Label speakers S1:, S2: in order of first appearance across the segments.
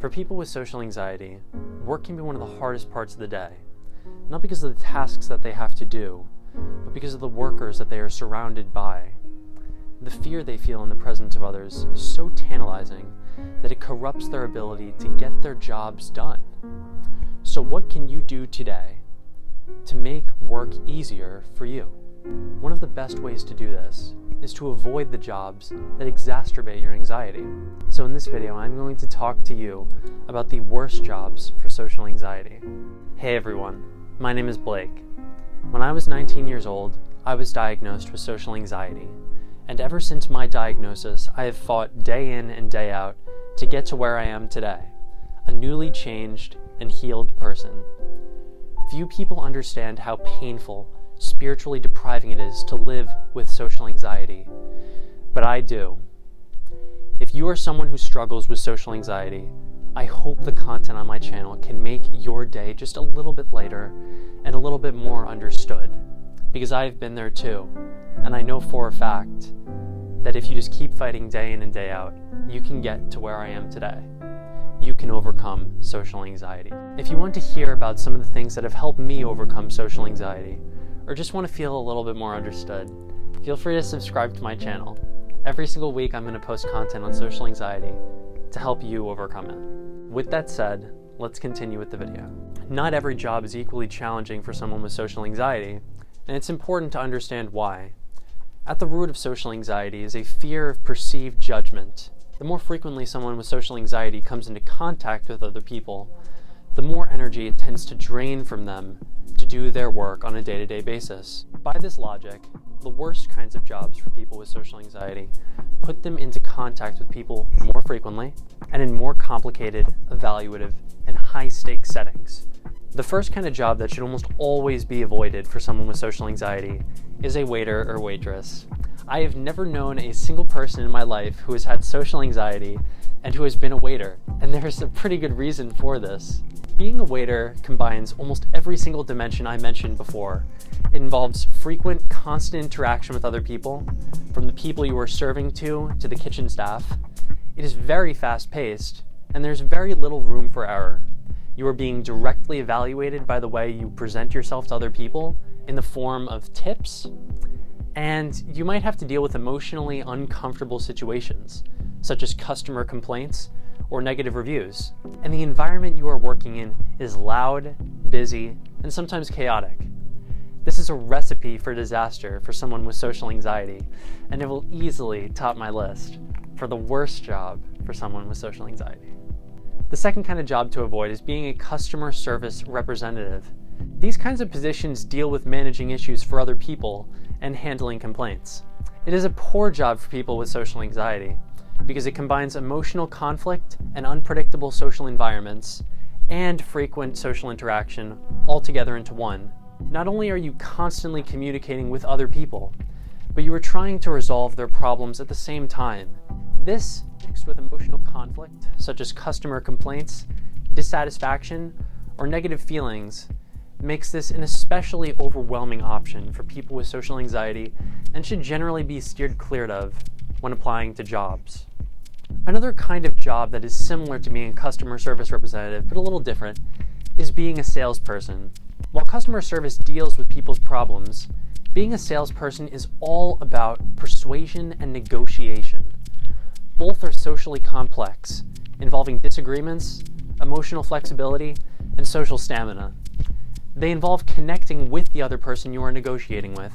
S1: For people with social anxiety, work can be one of the hardest parts of the day, not because of the tasks that they have to do, but because of the workers that they are surrounded by. The fear they feel in the presence of others is so tantalizing that it corrupts their ability to get their jobs done. So what can you do today to make work easier for you? One of the best ways to do this is to avoid the jobs that exacerbate your anxiety. So in this video, I'm going to talk to you about the worst jobs for social anxiety. Hey everyone, my name is Blake. When I was 19 years old, I was diagnosed with social anxiety. And ever since my diagnosis, I have fought day in and day out to get to where I am today, a newly changed and healed person. Few people understand how painful, spiritually depriving it is to live with social anxiety, but I do. If you are someone who struggles with social anxiety, I hope the content on my channel can make your day just a little bit lighter and a little bit more understood, because I've been there too, and I know for a fact that if you just keep fighting day in and day out, you can get to where I am today. You can overcome social anxiety. If you want to hear about some of the things that have helped me overcome social anxiety, or just want to feel a little bit more understood, feel free to subscribe to my channel. Every single week I'm going to post content on social anxiety to help you overcome it. With that said, let's continue with the video. Not every job is equally challenging for someone with social anxiety, and it's important to understand why. At the root of social anxiety is a fear of perceived judgment. The more frequently someone with social anxiety comes into contact with other people, the more energy it tends to drain from them to do their work on a day-to-day basis. By this logic, the worst kinds of jobs for people with social anxiety put them into contact with people more frequently and in more complicated, evaluative, and high-stakes settings. The first kind of job that should almost always be avoided for someone with social anxiety is a waiter or waitress. I have never known a single person in my life who has had social anxiety and who has been a waiter, and there is a pretty good reason for this. Being a waiter combines almost every single dimension I mentioned before. It involves frequent, constant interaction with other people, from the people you are serving to the kitchen staff. It is very fast-paced, and there's very little room for error. You are being directly evaluated by the way you present yourself to other people in the form of tips, and you might have to deal with emotionally uncomfortable situations, such as customer complaints or negative reviews. And the environment you are working in is loud, busy, and sometimes chaotic. This is a recipe for disaster for someone with social anxiety, and it will easily top my list for the worst job for someone with social anxiety. The second kind of job to avoid is being a customer service representative. These kinds of positions deal with managing issues for other people and handling complaints. It is a poor job for people with social anxiety because it combines emotional conflict and unpredictable social environments and frequent social interaction all together into one. Not only are you constantly communicating with other people, but you are trying to resolve their problems at the same time. This, mixed with emotional conflict, such as customer complaints, dissatisfaction, or negative feelings, makes this an especially overwhelming option for people with social anxiety and should generally be steered clear of when applying to jobs. Another kind of job that is similar to being a customer service representative, but a little different, is being a salesperson. While customer service deals with people's problems, being a salesperson is all about persuasion and negotiation. Both are socially complex, involving disagreements, emotional flexibility, and social stamina. They involve connecting with the other person you are negotiating with,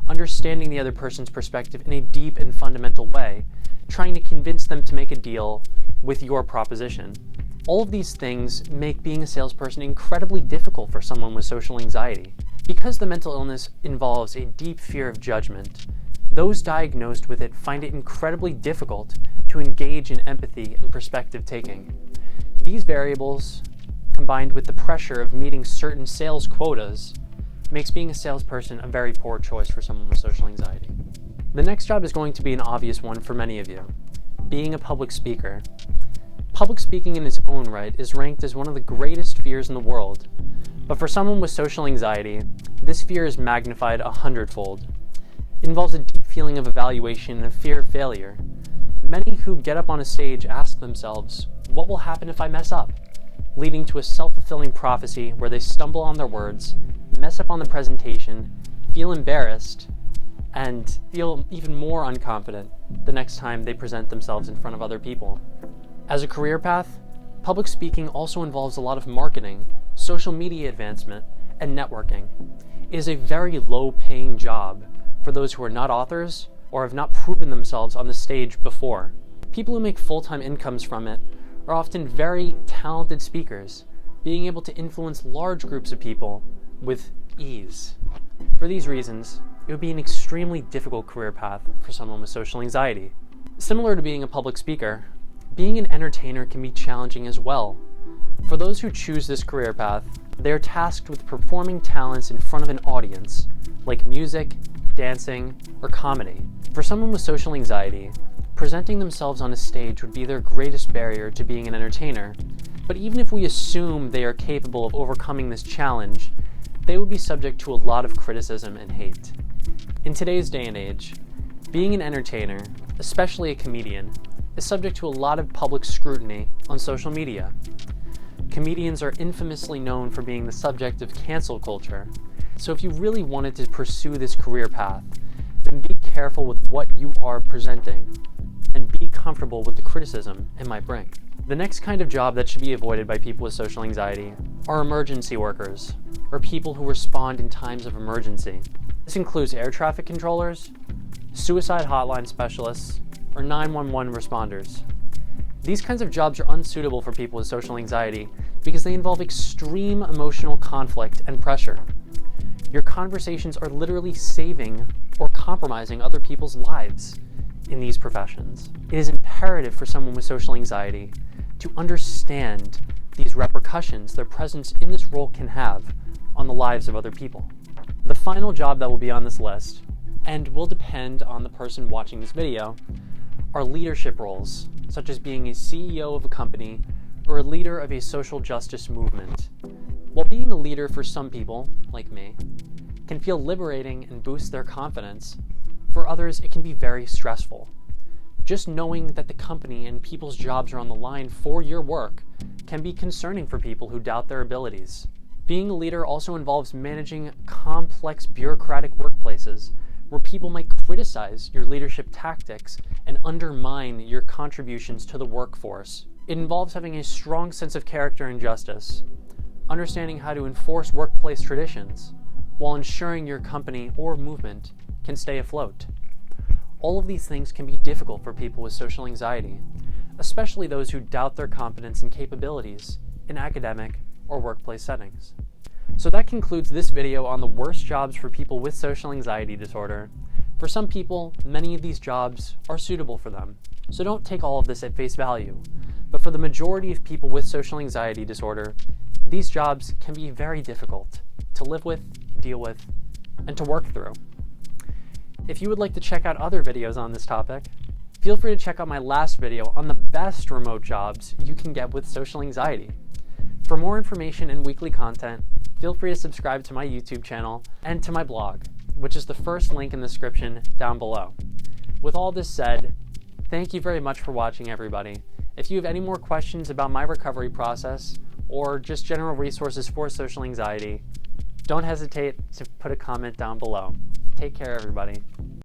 S1: understanding the other person's perspective in a deep and fundamental way, trying to convince them to make a deal with your proposition. All of these things make being a salesperson incredibly difficult for someone with social anxiety. Because the mental illness involves a deep fear of judgment, those diagnosed with it find it incredibly difficult to engage in empathy and perspective taking. These variables, combined with the pressure of meeting certain sales quotas, makes being a salesperson a very poor choice for someone with social anxiety. The next job is going to be an obvious one for many of you, being a public speaker. Public speaking in its own right is ranked as one of the greatest fears in the world, but for someone with social anxiety, this fear is magnified 100-fold. It involves a deep feeling of evaluation and a fear of failure. Many who get up on a stage ask themselves, what will happen if I mess up? Leading to a self-fulfilling prophecy where they stumble on their words, mess up on the presentation, feel embarrassed, and feel even more unconfident the next time they present themselves in front of other people. As a career path, public speaking also involves a lot of marketing, social media advancement, and networking. It is a very low-paying job for those who are not authors or have not proven themselves on the stage before. People who make full-time incomes from it are often very talented speakers, being able to influence large groups of people with ease. For these reasons, it would be an extremely difficult career path for someone with social anxiety. Similar to being a public speaker, being an entertainer can be challenging as well. For those who choose this career path, they are tasked with performing talents in front of an audience, like music, dancing, or comedy. For someone with social anxiety, presenting themselves on a stage would be their greatest barrier to being an entertainer. But even if we assume they are capable of overcoming this challenge, they would be subject to a lot of criticism and hate. In today's day and age, being an entertainer, especially a comedian, is subject to a lot of public scrutiny on social media. Comedians are infamously known for being the subject of cancel culture, so if you really wanted to pursue this career path, then be careful with what you are presenting, and be comfortable with the criticism it might bring. The next kind of job that should be avoided by people with social anxiety are emergency workers, or people who respond in times of emergency. This includes air traffic controllers, suicide hotline specialists, or 911 responders. These kinds of jobs are unsuitable for people with social anxiety because they involve extreme emotional conflict and pressure. Your conversations are literally saving or compromising other people's lives in these professions. It is imperative for someone with social anxiety to understand these repercussions their presence in this role can have on the lives of other people. The final job that will be on this list, and will depend on the person watching this video, are leadership roles, such as being a CEO of a company or a leader of a social justice movement. While being a leader for some people, like me, can feel liberating and boost their confidence, for others it can be very stressful. Just knowing that the company and people's jobs are on the line for your work can be concerning for people who doubt their abilities. Being a leader also involves managing complex bureaucratic workplaces where people might criticize your leadership tactics and undermine your contributions to the workforce. It involves having a strong sense of character and justice, understanding how to enforce workplace traditions, while ensuring your company or movement can stay afloat. All of these things can be difficult for people with social anxiety, especially those who doubt their competence and capabilities in academic or workplace settings. So that concludes this video on the worst jobs for people with social anxiety disorder. For some people, many of these jobs are suitable for them, so don't take all of this at face value. But for the majority of people with social anxiety disorder, these jobs can be very difficult to live with, deal with, and to work through. If you would like to check out other videos on this topic, feel free to check out my last video on the best remote jobs you can get with social anxiety. For more information and weekly content, feel free to subscribe to my YouTube channel and to my blog, which is the first link in the description down below. With all this said, thank you very much for watching, everybody. If you have any more questions about my recovery process or just general resources for social anxiety, don't hesitate to put a comment down below. Take care, everybody.